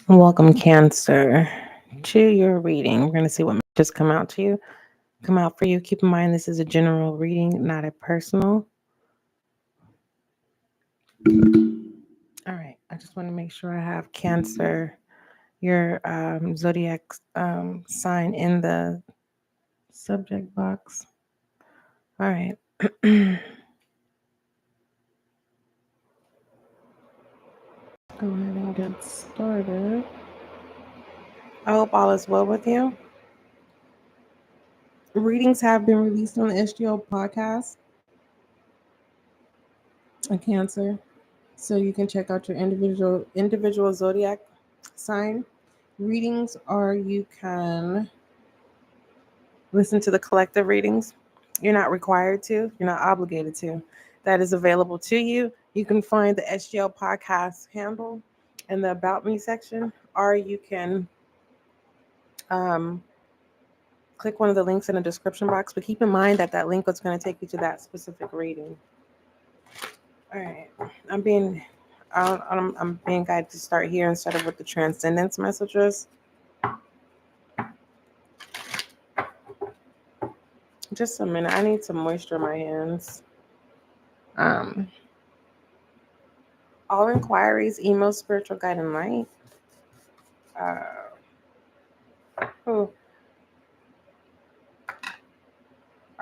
Welcome, Cancer, to your reading. We're going to see what messages come out for you. Keep in mind, this is a general reading, not a personal. All right. I just want to make sure I have Cancer, your zodiac sign in the subject box. All right. Go ahead and get started. I hope all is well with you. Readings have been released on the SGL podcast on Cancer, so you can check out your individual zodiac sign readings, or you can listen to the collective readings. You're not required to. You're not obligated to. That is available to you. You can find the SGL podcast handle in the About Me section, or you can click one of the links in the description box. But keep in mind that link is going to take you to that specific reading. All right, I'm being guided to start here instead of with the transcendence messages. Just a minute. I need some moisture in my hands. All inquiries, email Spiritual Guiding Light. Are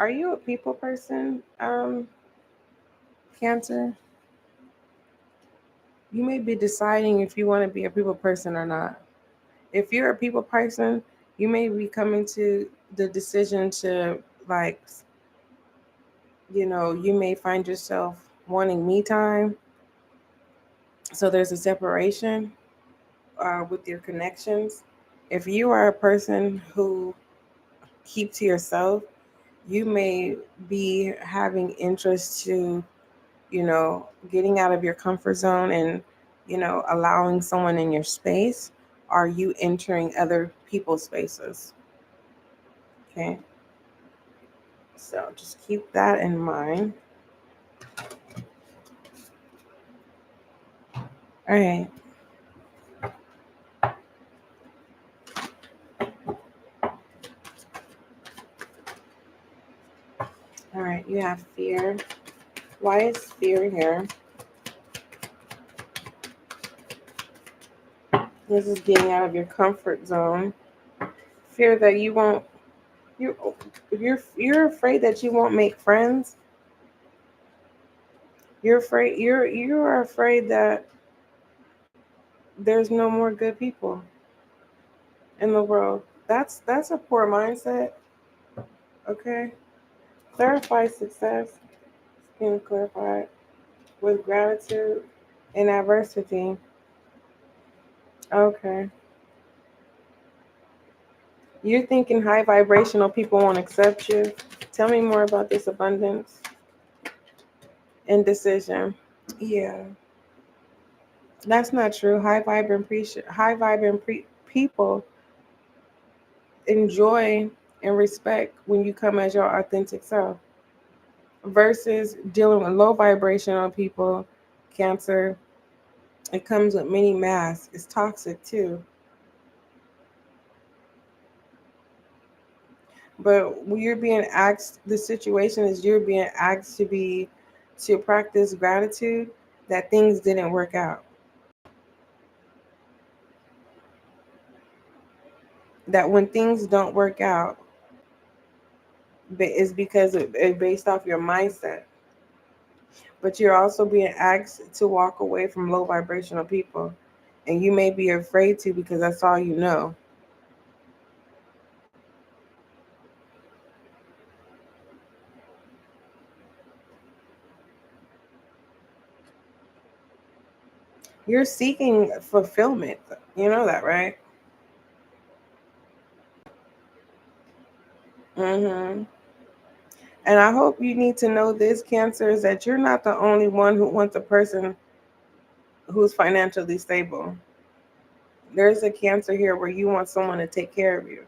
you a people person, Cancer? You may be deciding if you want to be a people person or not. If you're a people person, you may be coming to the decision to, like, you may find yourself wanting me time. So there's a separation with your connections. If you are a person who keep to yourself, you may be having interest to, getting out of your comfort zone and, allowing someone in your space. Are you entering other people's spaces? Okay. So just keep that in mind. All right. All right. You have fear. Why is fear here? This is getting out of your comfort zone. Fear that you won't. You're afraid that you won't make friends. You're afraid. You're afraid that there's no more good people in the world. That's a poor mindset. Okay. Clarify success. Can clarify with gratitude and adversity. Okay. You're thinking high vibrational people won't accept you. Tell me more about this abundance. Indecision. Yeah. That's not true. High vibrant people enjoy and respect when you come as your authentic self, versus dealing with low vibrational people. Cancer, it comes with many masks. It's toxic too. But when you're being asked, the situation is you're being asked to practice gratitude that things didn't work out. That when things don't work out, it's because it's based off your mindset. But you're also being asked to walk away from low vibrational people. And you may be afraid to because that's all you know. You're seeking fulfillment. You know that, right? Mm-hmm. And I hope you need to know this, Cancer, is that you're not the only one who wants a person who's financially stable. There's a Cancer here where you want someone to take care of you.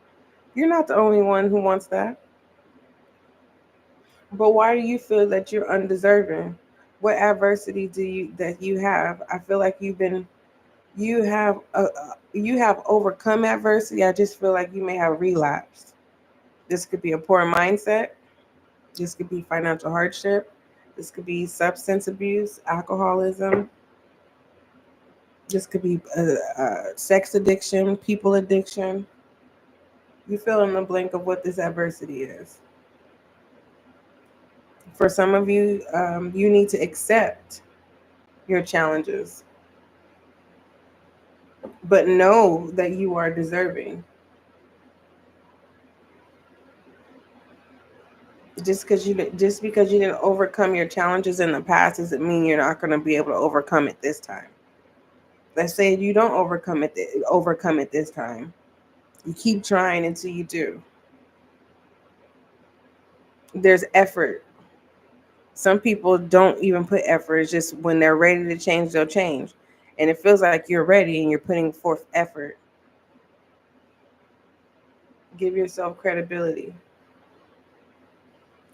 You're not the only one who wants that. But why do you feel that you're undeserving? What adversity that you have? I feel like you have overcome adversity. I just feel like you may have relapsed. This could be a poor mindset. This could be financial hardship. This could be substance abuse, alcoholism. This could be sex addiction, people addiction. You fill in the blank of what this adversity is. For some of you, you need to accept your challenges, but know that you are deserving. Just because you didn't overcome your challenges in the past doesn't mean you're not going to be able to overcome it this time. Let's say you don't overcome it this time. You keep trying until you do. There's effort. Some people don't even put effort. It's just when they're ready to change, they'll change. And it feels like you're ready and you're putting forth effort. Give yourself credibility.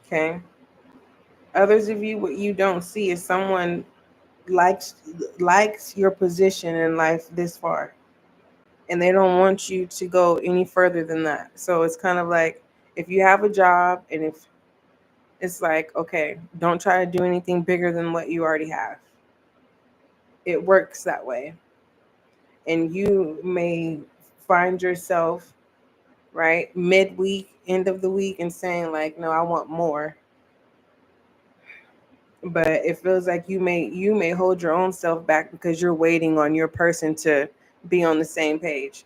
Okay. Others of you, what you don't see is someone likes your position in life this far, and they don't want you to go any further than that. So it's kind of like, if you have a job, and if it's like, okay, don't try to do anything bigger than what you already have. It works that way. And you may find yourself, right, midweek, end of the week, and saying like, no, I want more. But it feels like you may hold your own self back because you're waiting on your person to be on the same page.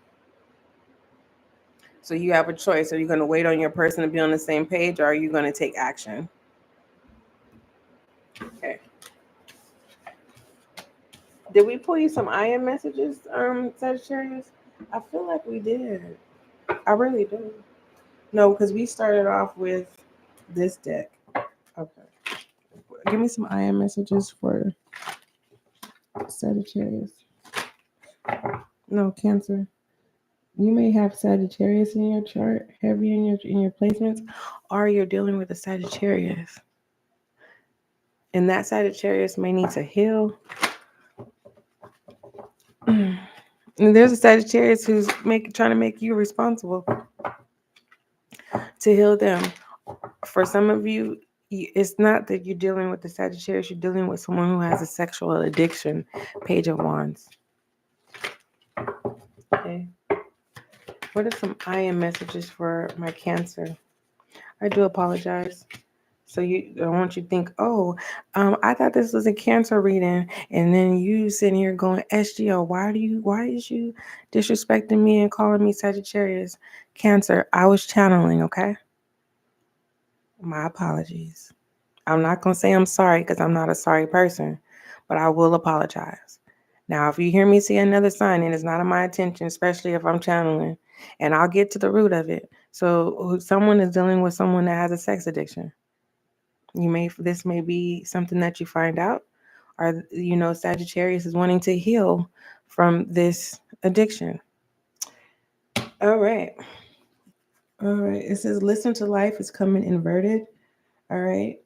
So you have a choice. Are you going to wait on your person to be on the same page, or are you going to take action? Okay. Did we pull you some IM messages, Sagittarius? I feel like we did. I really do. No, because we started off with this deck. Okay. Give me some IM messages for Sagittarius. No, Cancer. You may have Sagittarius in your chart, heavy in your placements, or you're dealing with a Sagittarius. And that Sagittarius may need to heal. And there's a Sagittarius who's trying to make you responsible to heal them. For some of you, it's not that you're dealing with the Sagittarius, you're dealing with someone who has a sexual addiction. Page of Wands. Okay. What are some IM messages for my Cancer? I do apologize. So I want you to think, oh, I thought this was a Cancer reading, and then you sitting here going, SGL, why is you disrespecting me and calling me Sagittarius? Cancer, I was channeling, okay? My apologies. I'm not going to say I'm sorry because I'm not a sorry person, but I will apologize. Now, if you hear me say another sign, and it's not in my intention, especially if I'm channeling, and I'll get to the root of it. So someone is dealing with someone that has a sex addiction. This may be something that you find out, or Sagittarius is wanting to heal from this addiction. All right. It says listen to life is coming inverted. All right.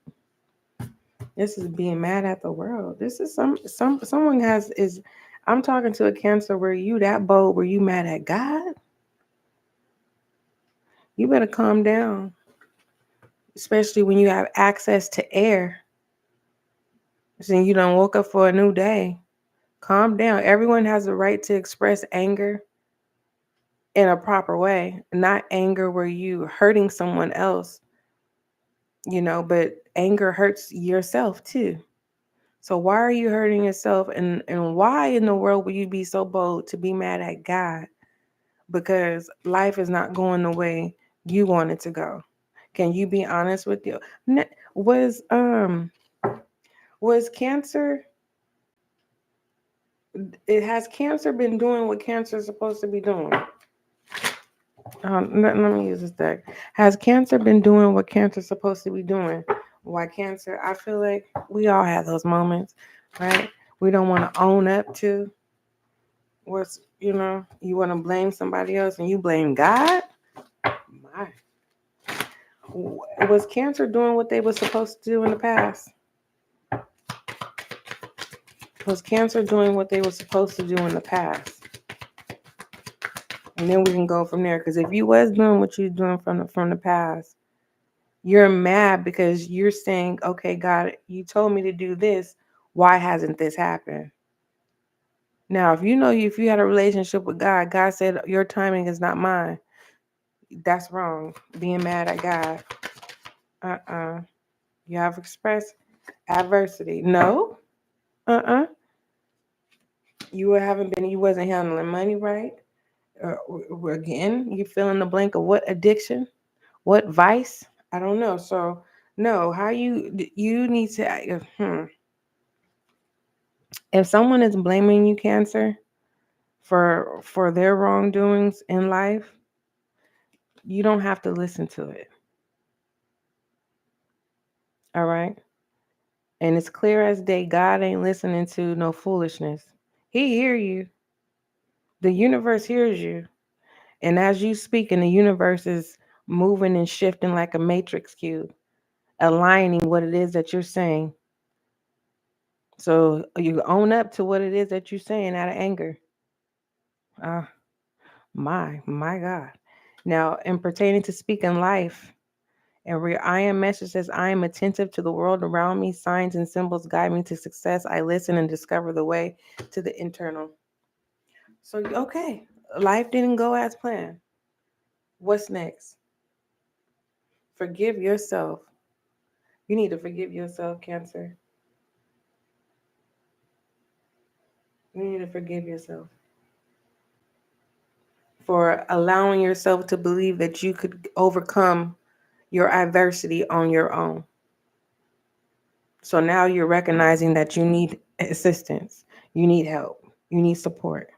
This is being mad at the world. This is someone is I'm talking to a Cancer where you that bold where you mad at God. You better calm down. Especially when you have access to air. So you done woke up for a new day. Calm down. Everyone has the right to express anger in a proper way, not anger where you hurting someone else, but anger hurts yourself too. So why are you hurting yourself, and why in the world would you be so bold to be mad at God because life is not going the way you want it to go? Can you be honest with you? Was Cancer, has Cancer been doing what Cancer is supposed to be doing? Let me use this deck. Has Cancer been doing what Cancer's supposed to be doing? Why Cancer? I feel like we all have those moments, right? We don't want to own up to what's, you want to blame somebody else and you blame God? My. Was Cancer doing what they were supposed to do in the past? Was Cancer doing what they were supposed to do in the past? And then we can go from there. Because if you was doing what you're doing from the past, you're mad because you're saying, okay, God, you told me to do this. Why hasn't this happened? Now, if you had a relationship with God, God said your timing is not mine. That's wrong. Being mad at God. You have expressed adversity. No. You wasn't handling money right. Again, you fill in the blank of what addiction, what vice. I don't know. So no, how you need to. If someone is blaming you, Cancer, for their wrongdoings in life, you don't have to listen to it. All right. And it's clear as day, God ain't listening to no foolishness. He hear you. The universe hears you. And as you speak, and the universe is moving and shifting like a matrix cube, aligning what it is that you're saying. So you own up to what it is that you're saying out of anger. My God. Now, in pertaining to speaking life, every I am message says, I am attentive to the world around me. Signs and symbols guide me to success. I listen and discover the way to the internal. So, okay, life didn't go as planned. What's next? Forgive yourself. You need to forgive yourself, Cancer. You need to forgive yourself for allowing yourself to believe that you could overcome your adversity on your own. So now you're recognizing that you need assistance, you need help, you need support.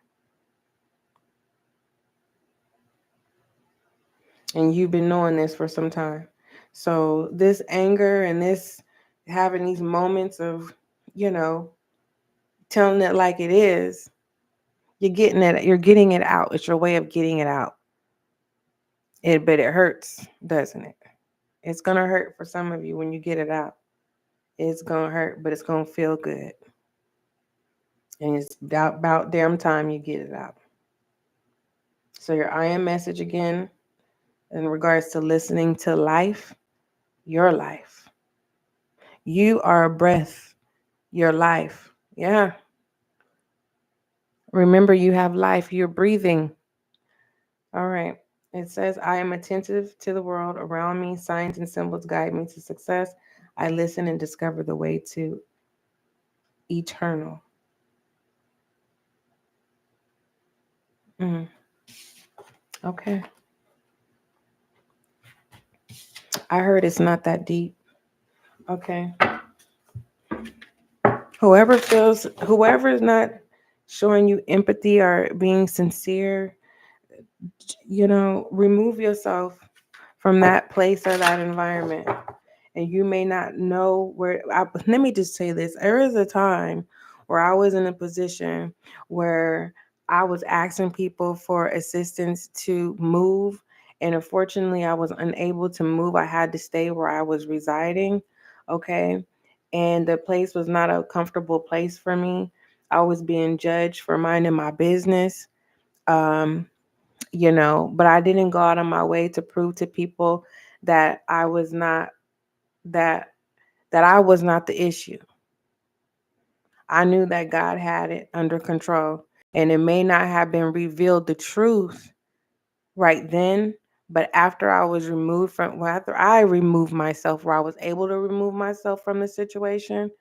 And you've been knowing this for some time. So this anger and this having these moments of, telling it like it is, you're getting it out. It's your way of getting it out. But it hurts, doesn't it? It's gonna hurt for some of you when you get it out. It's gonna hurt, but it's gonna feel good. And it's about damn time you get it out. So your I am message again in regards to listening to life, your life. You are a breath, your life. Yeah. Remember, you have life, you're breathing. All right. It says, I am attentive to the world around me. Signs and symbols guide me to success. I listen and discover the way to eternal. Okay. I heard it's not that deep. Okay. Whoever is not showing you empathy or being sincere, remove yourself from that place or that environment. And you may not know where. Let me just say this. There is a time where I was in a position where I was asking people for assistance to move. And unfortunately, I was unable to move. I had to stay where I was residing. Okay. And the place was not a comfortable place for me. I was being judged for minding my business. But I didn't go out of my way to prove to people that I was not that that I was not the issue. I knew that God had it under control, and it may not have been revealed the truth right then, but after I removed myself, where I was able to remove myself from the situation,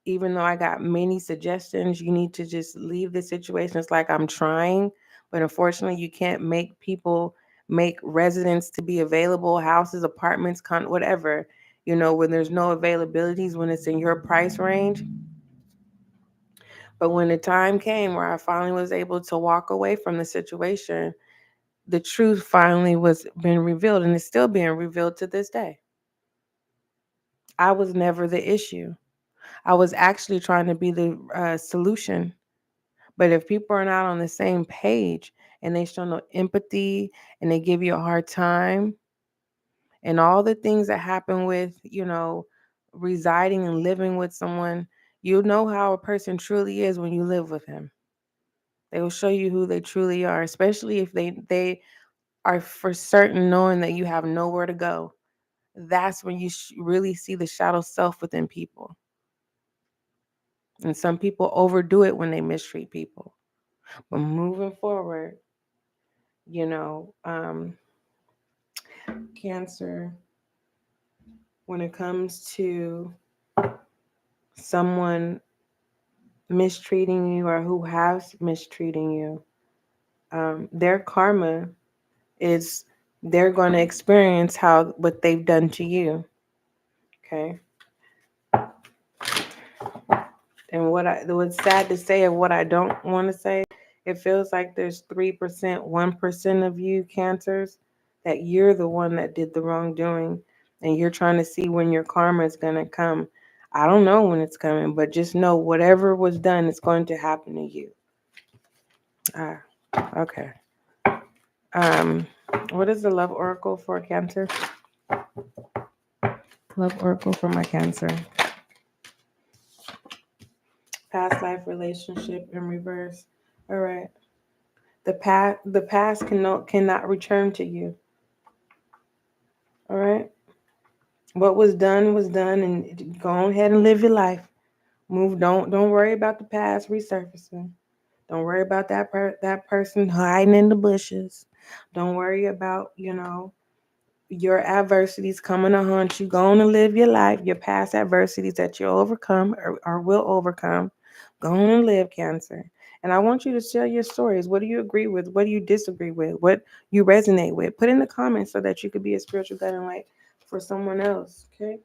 even though I got many suggestions, you need to just leave the situation. It's like I'm trying, but unfortunately you can't make people make residents to be available, houses, apartments, whatever, when there's no availabilities, when it's in your price range. But when the time came where I finally was able to walk away from the situation, the truth finally was being revealed, and it's still being revealed to this day. I was never the issue. I was actually trying to be the solution. But if people are not on the same page and they show no empathy and they give you a hard time And all the things that happen with, residing and living with someone, you'll know how a person truly is when you live with him. They will show you who they truly are, especially if they are for certain knowing that you have nowhere to go. That's when you really see the shadow self within people. And some people overdo it when they mistreat people. But moving forward, Cancer, when it comes to someone mistreating you or who has mistreating you, their karma is they're going to experience what they've done to you. Okay. And what's sad to say and what I don't want to say, it feels like there's 3%, 1% of you Cancers that you're the one that did the wrongdoing, and you're trying to see when your karma is going to come. I don't know when it's coming, but just know whatever was done is going to happen to you. Okay. What is the love oracle for Cancer? Love oracle for my Cancer. Past life relationship in reverse. All right. The past cannot return to you. All right. What was done, and go ahead and live your life. Move. Don't worry about the past resurfacing. Don't worry about that person hiding in the bushes. Don't worry about your adversities coming to haunt you. Go on and live your life. Your past adversities that you'll overcome or will overcome. Go on and live, Cancer. And I want you to share your stories. What do you agree with? What do you disagree with? What you resonate with? Put in the comments so that you could be a spiritual guiding light for someone else. Okay.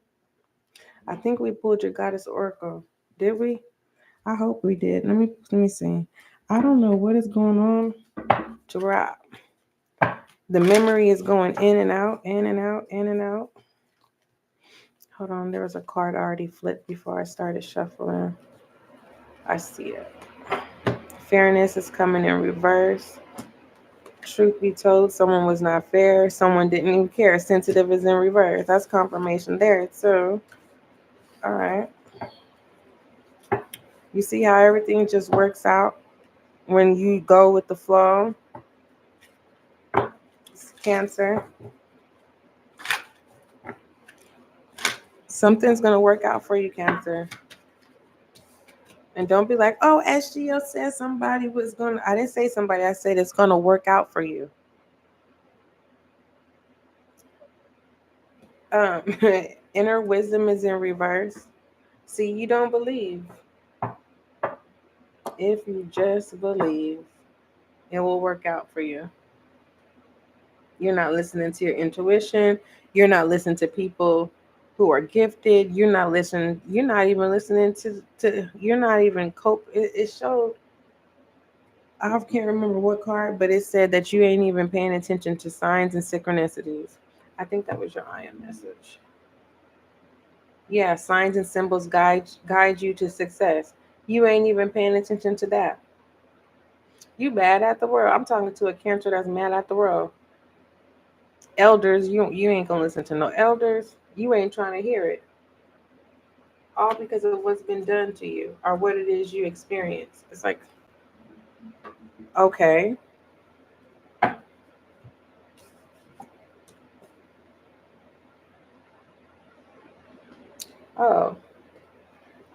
I think we pulled your goddess oracle. Did we? I hope we did. Let me see. I don't know what is going on to where the memory is going in and out, in and out, in and out. Hold on, there was a card already flipped before I started shuffling. I see it. Fairness is coming in reverse. Truth be told, someone was not fair. Someone didn't even care. Sensitive is in reverse. That's confirmation there too. All right. You see how everything just works out when you go with the flow? Cancer. Something's going to work out for you, Cancer. And don't be like, oh, SGL said somebody was going to. I didn't say somebody. I said it's going to work out for you. Inner wisdom is in reverse. See, you don't believe. If you just believe, it will work out for you. You're not listening to your intuition. You're not listening to people who are gifted. You're not even listening to you're not even it showed. I can't remember what card, but it said that you ain't even paying attention to signs and synchronicities. I think that was your IM message. Yeah, signs and symbols guide you to success. You ain't even paying attention to that. You mad at the world. I'm talking to a Cancer that's mad at the world. Elders, you ain't gonna listen to no elders. You ain't trying to hear it. All because of what's been done to you or what it is you experience. It's like, okay. Oh,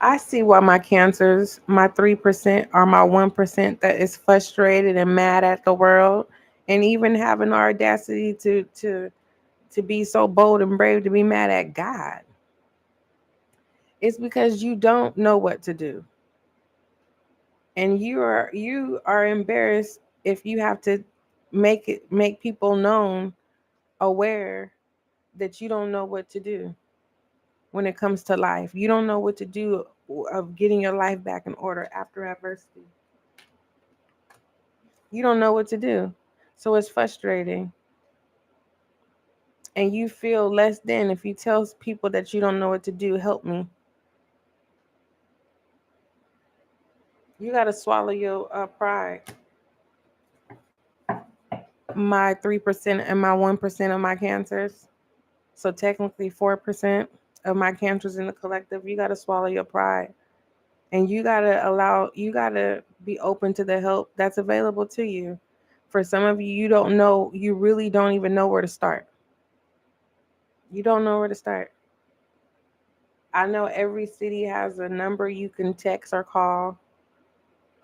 I see why my Cancers, my 3% or my 1% that is frustrated and mad at the world, and even having the audacity to be so bold and brave to be mad at God. It's because you don't know what to do. And you are embarrassed if you have to make people known, aware that you don't know what to do when it comes to life. You don't know what to do of getting your life back in order after adversity. You don't know what to do. So it's frustrating. And you feel less than if you tell people that you don't know what to do, help me. You got to swallow your pride. My 3% and my 1% of my Cancers. So technically 4% of my Cancers in the collective, you got to swallow your pride. And you got to be open to the help that's available to you. For some of you, you really don't even know where to start. You don't know where to start. I know every city has a number you can text or call.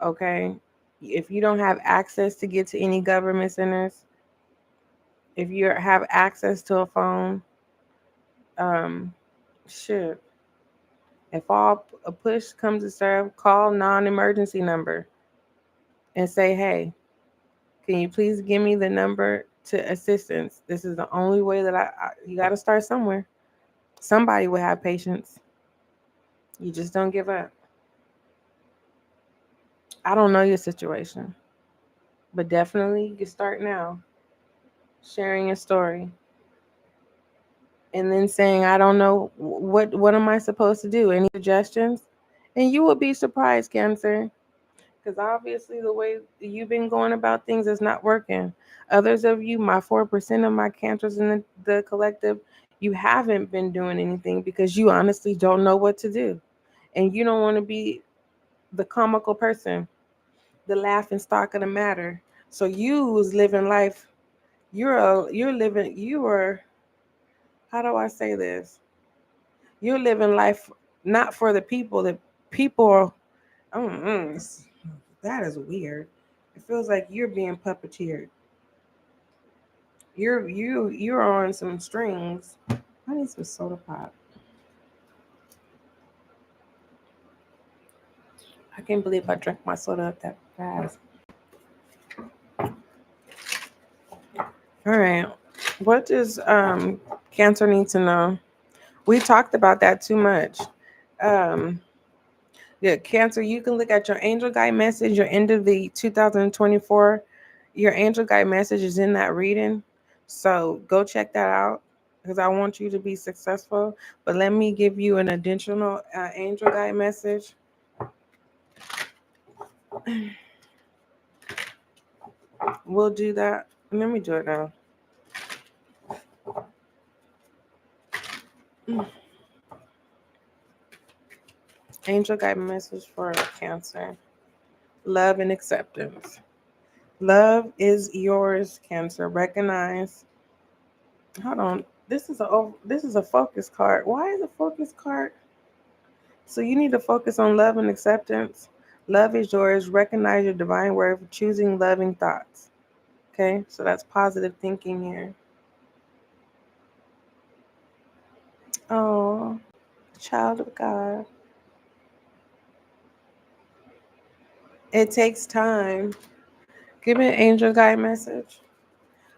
Okay. If you don't have access to get to any government centers, if you have access to a phone, um, shit. If all a push comes to shove, call non-emergency number and say, hey, can you please give me the number to assistance? This is the only way that you got to start somewhere. Somebody will have patience. You just don't give up. I don't know your situation, but definitely you can start now sharing your story and then saying, I don't know, what am I supposed to do? Any suggestions? And you will be surprised, Cancer, because obviously the way you've been going about things is not working. Others of you, my 4% of my Cancers in the collective, you haven't been doing anything because you honestly don't know what to do. And you don't want to be the comical person, the laughing stock of the matter. So you was living life. You are, how do I say this? You're living life not for the people. The people are, that is weird. It feels like you're being puppeteered. You're on some strings. I need some soda pop. I can't believe I drank my soda up that fast. All right. What does Cancer need to know? We talked about that too much. Um, yeah, Cancer, you can look at your angel guide message, your end of the 2024. Your angel guide message is in that reading. So go check that out because I want you to be successful. But let me give you an additional angel guide message. We'll do that. Let me do it now. Angel guide message for Cancer. Love and acceptance. Love is yours, Cancer. Recognize. Hold on. This is a focus card. Why is a focus card? So you need to focus on love and acceptance. Love is yours. Recognize your divine worth. Choosing loving thoughts. Okay, so that's positive thinking here. Oh, child of God. It takes time. Give me an angel guide message.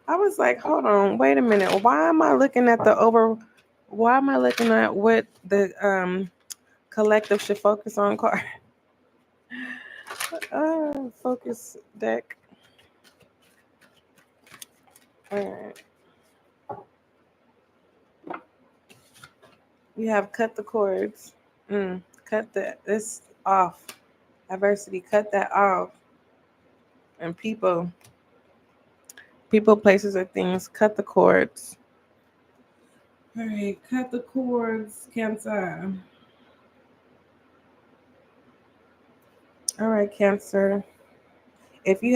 I was like, hold on, wait a minute. Why am I looking at what the collective should focus on card? Focus deck. All right. You have cut the cords. Cut this off. Adversity, cut that off. And people, places, or things, cut the cords. All right, cut the cords, Cancer. All right, Cancer. If you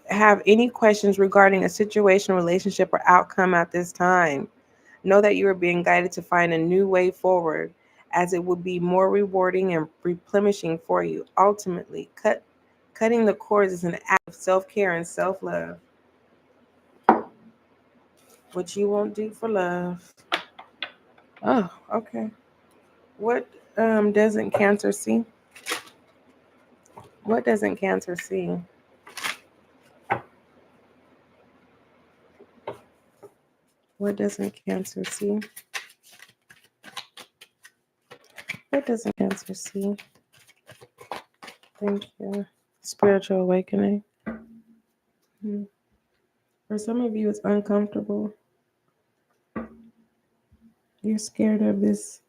have any questions regarding a situation, relationship, or outcome at this time, know that you are being guided to find a new way forward, as it will be more rewarding and replenishing for you. Ultimately, cutting the cords is an act of self-care and self-love, which you won't do for love. Oh, okay. What doesn't Cancer see? What doesn't Cancer see? What doesn't Cancer see? What doesn't Cancer see? Thank you. Spiritual awakening. For some of you, it's uncomfortable. You're scared of this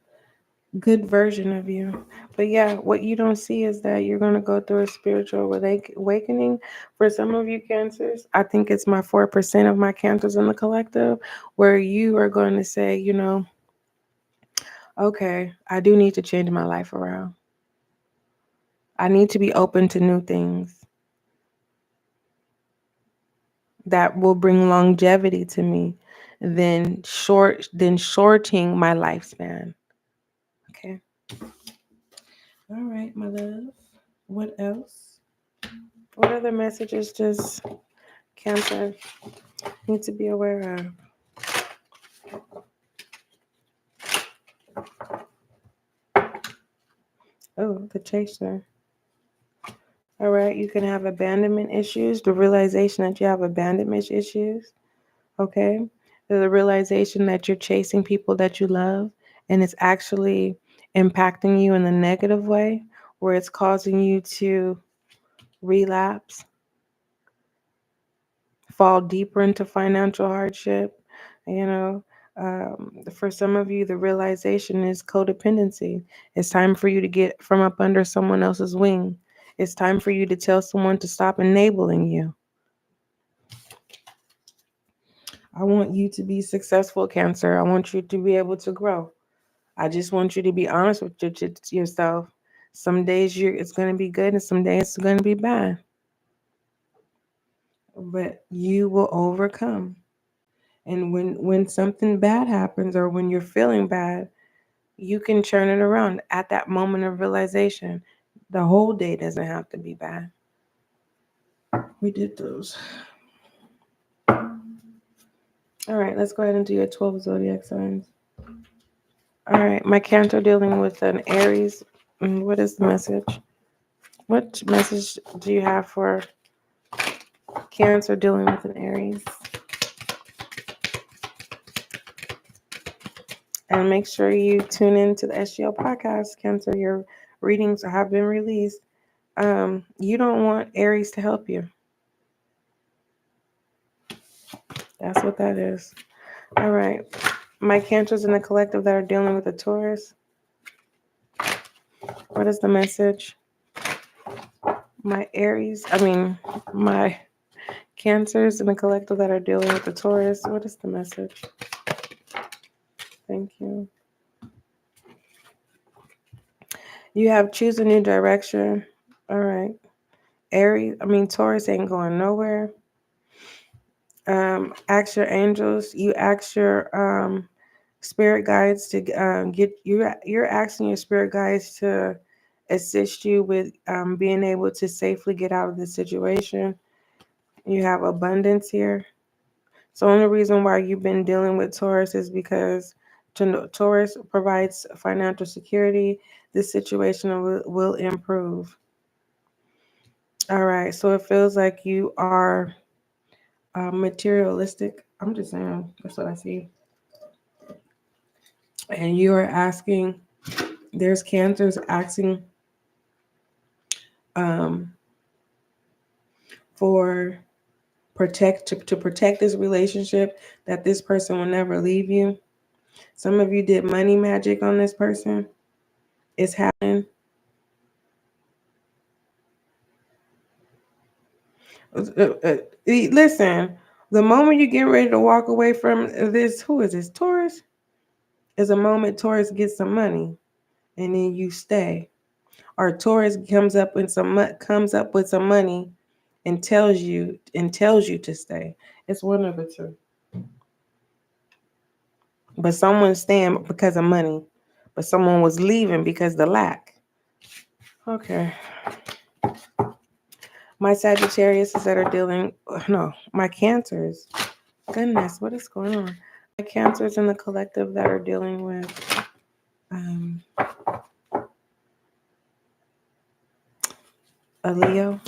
good version of you. But yeah, what you don't see is that you're going to go through a spiritual awakening. For some of you Cancers, I think it's my 4% of my Cancers in the collective, where you are going to say, okay, I do need to change my life around. I need to be open to new things that will bring longevity to me than shorting my lifespan. Okay. All right, my love. What else? What other messages does Cancer need to be aware of? Oh, the chaser. All right, you can have abandonment issues, the realization that you have abandonment issues. Okay. The realization that you're chasing people that you love and it's actually impacting you in a negative way, where it's causing you to relapse, fall deeper into financial hardship. For some of you, the realization is codependency. It's time for you to get from up under someone else's wing. It's time for you to tell someone to stop enabling you. I want you to be successful, Cancer. I want you to be able to grow. I just want you to be honest with yourself. Some days it's going to be good and some days it's going to be bad. But you will overcome. And when something bad happens or when you're feeling bad, you can turn it around at that moment of realization. The whole day doesn't have to be bad. We did those. All right, let's go ahead and do your 12 zodiac signs. All right, my Cancer dealing with an Aries. What is the message? What message do you have for Cancer dealing with an Aries? And make sure you tune in to the SGL podcast, Cancer. Your readings have been released. You don't want Aries to help you. That's what that is. All right. My Cancers in the collective that are dealing with a Taurus. What is the message? My Cancers in the collective that are dealing with the Taurus. What is the message? Thank you. You have choose a new direction. All right. Taurus ain't going nowhere. Ask your angels. You ask your spirit guides to you're asking your spirit guides to assist you with being able to safely get out of the situation. You have abundance here. So the only reason why you've been dealing with Taurus is because Taurus provides financial security. This situation will improve. All right. So it feels like you are materialistic. I'm just saying, that's what I see. And you are asking, there's Cancers asking for to protect this relationship, that this person will never leave you. Some of you did money magic on this person. It's happening. Listen, the moment you get ready to walk away from this, who is this? Taurus? Is a moment Taurus gets some money and then you stay. Or Taurus comes up with some money and tells you to stay. It's one of the two. But someone's staying because of money. But someone was leaving because of the lack. Okay. My Sagittarius that are dealing, no, my Cancers. Goodness, what is going on? My Cancers in the collective that are dealing with a Leo.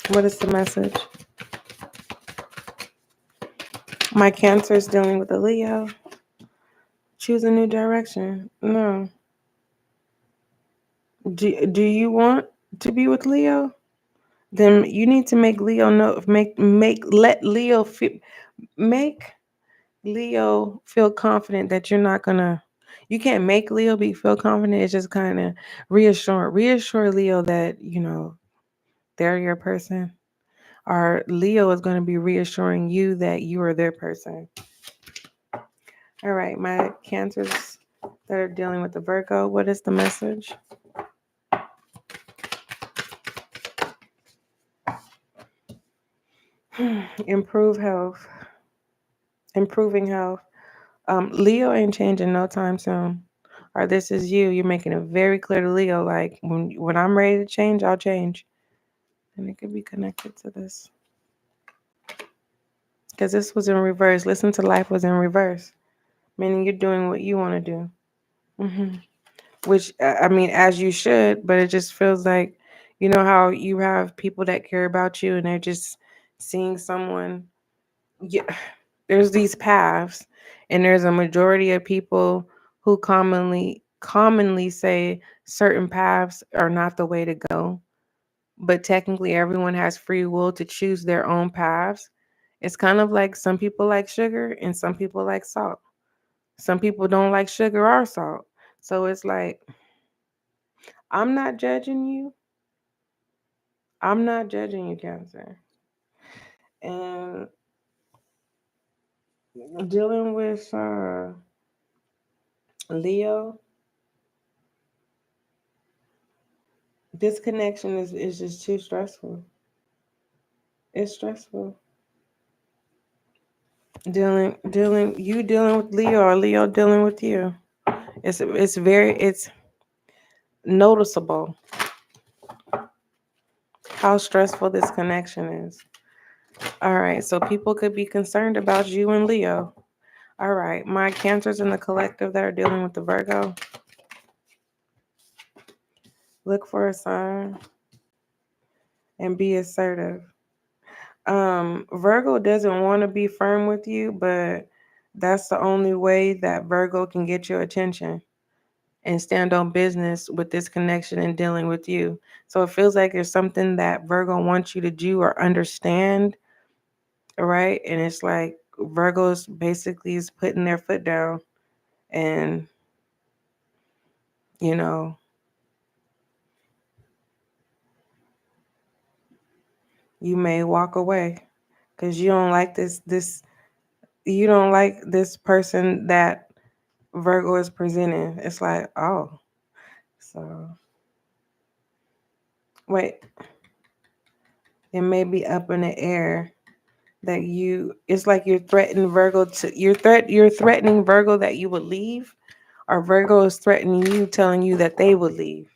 What is the message? My Cancer is dealing with a Leo. Choose a new direction. No. Do you want to be with Leo? Then you need to make Leo know. Make Leo feel confident that you're not gonna. You can't make Leo feel confident. It's just kind of reassure Leo that, they're your person. Or Leo is going to be reassuring you that you are their person. All right, my Cancers that are dealing with the Virgo, what is the message? Improve health. Improving health. Leo ain't changing no time soon. Or this is you. You're making it very clear to Leo, like, when I'm ready to change, I'll change. And it could be connected to this. Because this was in reverse. Listen to life was in reverse. Meaning you're doing what you want to do. Which, I mean, as you should, but it just feels like, you know how you have people that care about you and they're just seeing someone. Yeah, there's these paths, and there's a majority of people who commonly say certain paths are not the way to go. But technically, everyone has free will to choose their own paths. It's kind of like some people like sugar and some people like salt. Some people don't like sugar or salt. So it's like, I'm not judging you. I'm not judging you, Cancer. And dealing with Leo, this connection is just too stressful. It's stressful. Dealing with Leo or Leo dealing with you. It's noticeable how stressful this connection is. All right, so people could be concerned about you and Leo. All right, my Cancers in the collective that are dealing with the Virgo. Look for a sign and be assertive. Virgo doesn't want to be firm with you, but that's the only way that Virgo can get your attention and stand on business with this connection and dealing with you. So it feels like there's something that Virgo wants you to do or understand, right? And it's like Virgo's basically is putting their foot down, and you know, you may walk away because you don't like this you don't like this person that Virgo is presenting. It's like, oh, so wait, it may be up in the air that it's like you're threatening Virgo that you would leave, or Virgo is threatening you, telling you that they would leave.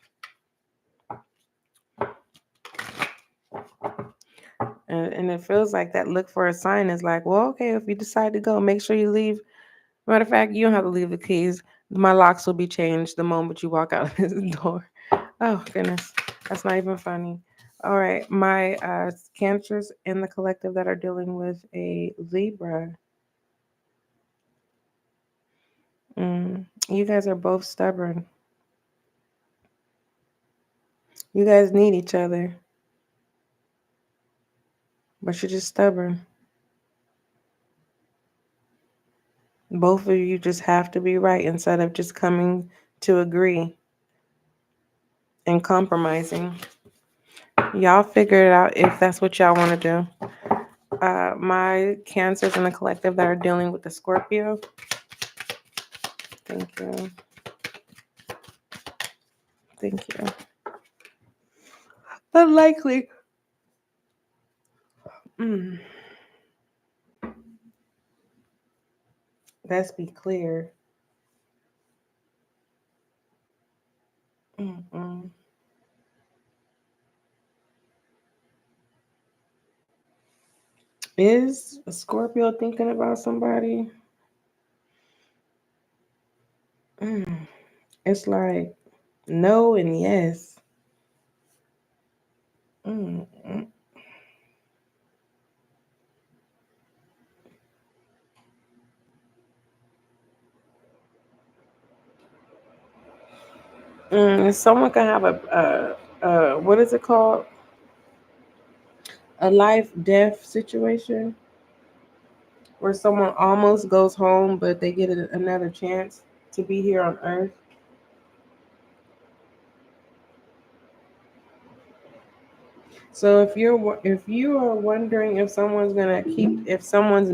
And it feels like that look for a sign is like, well, okay, if you decide to go, make sure you leave. Matter of fact, you don't have to leave the keys. My locks will be changed the moment you walk out of this door. Oh, goodness. That's not even funny. All right. My Cancers in the collective that are dealing with a Libra. You guys are both stubborn. You guys need each other, but you're just stubborn. Both of you just have to be right instead of just coming to agree and compromising. Y'all figure it out if that's what y'all want to do. My Cancers in the collective that are dealing with the Scorpio. Thank you. Thank you. Unlikely. Let's be clear. Mm-mm. Is a Scorpio thinking about somebody? It's like no and yes. Mm-mm. Someone can have a what is it called? A life death situation where someone almost goes home, but they get another chance. to be here on Earth. So if you are wondering if someone's gonna if someone's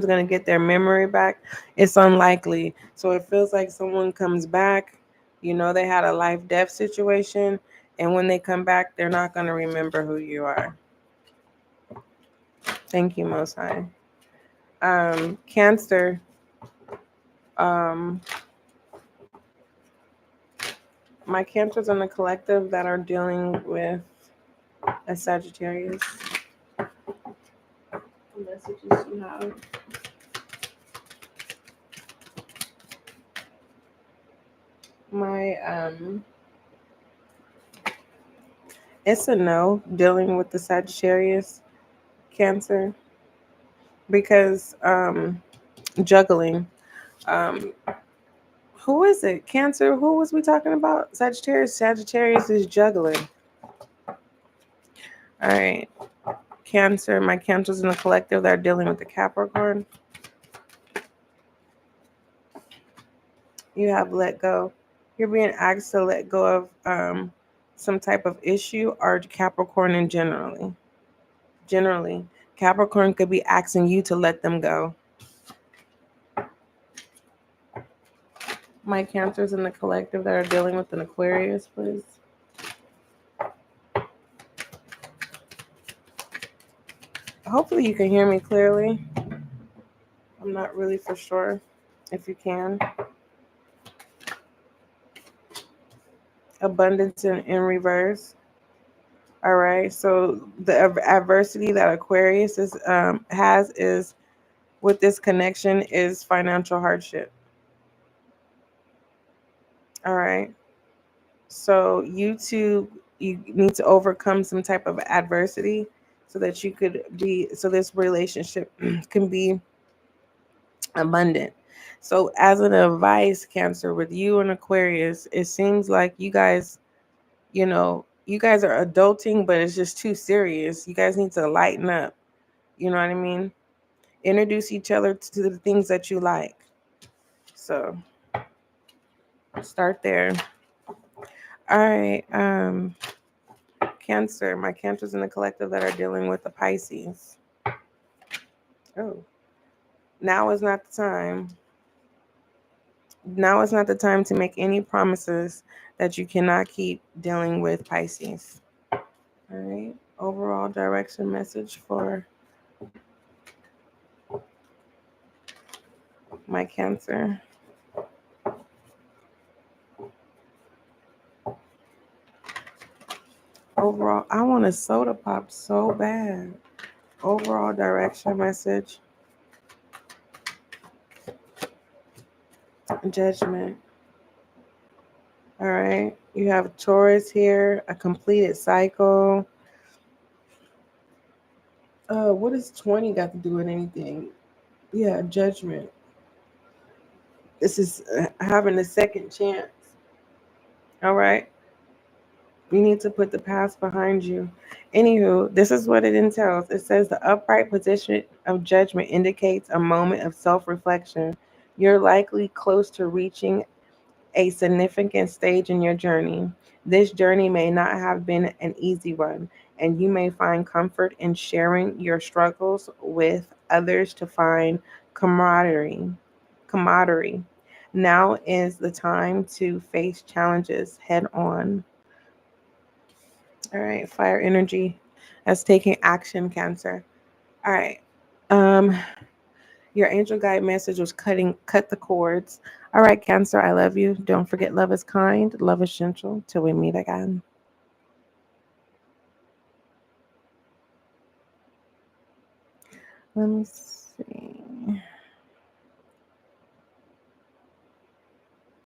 gonna get their memory back, it's unlikely. So it feels like someone comes back, they had a life-death situation, and when they come back, they're not gonna remember who you are. Thank you, Most High. Cancer. My Cancers in the collective that are dealing with a Sagittarius. The messages you have. It's a no dealing with the Sagittarius Cancer because juggling. Who is it? Cancer? Who was we talking about? Sagittarius. Sagittarius is juggling. All right. Cancer. My Cancers in the collective that are dealing with the Capricorn. You have let go. You're being asked to let go of some type of issue or Capricorn in generally. Generally, Capricorn could be asking you to let them go. My Cancers in the collective that are dealing with an Aquarius, please. Hopefully you can hear me clearly. I'm not really for sure if you can. Abundance in reverse. All right. So the adversity that Aquarius has is with this connection is financial hardship. All right. So you need to overcome some type of adversity so that this relationship can be abundant. So as an advice, Cancer, with you and Aquarius, it seems like you guys are adulting, but it's just too serious. You guys need to lighten up. You know what I mean? Introduce each other to the things that you like. So start there. All right. Cancer. My Cancers in the collective that are dealing with the Pisces. Oh, now is not the time. Now is not the time to make any promises that you cannot keep dealing with Pisces. All right. Overall direction message for my Cancer. Overall, I want a soda pop so bad. Overall direction message. Judgment. All right. You have Taurus here, a completed cycle. What does 20 got to do with anything? Yeah, judgment. This is having a second chance. All right. You need to put the past behind you. Anywho, this is what it entails. It says the upright position of judgment indicates a moment of self-reflection. You're likely close to reaching a significant stage in your journey. This journey may not have been an easy one, and you may find comfort in sharing your struggles with others to find camaraderie. Camaraderie. Now is the time to face challenges head on. All right, fire energy. That's taking action, Cancer. All right. Um, your angel guide message was cut the cords. All right, Cancer, I love you. Don't forget love is kind, love is gentle. Till we meet again. Let me see.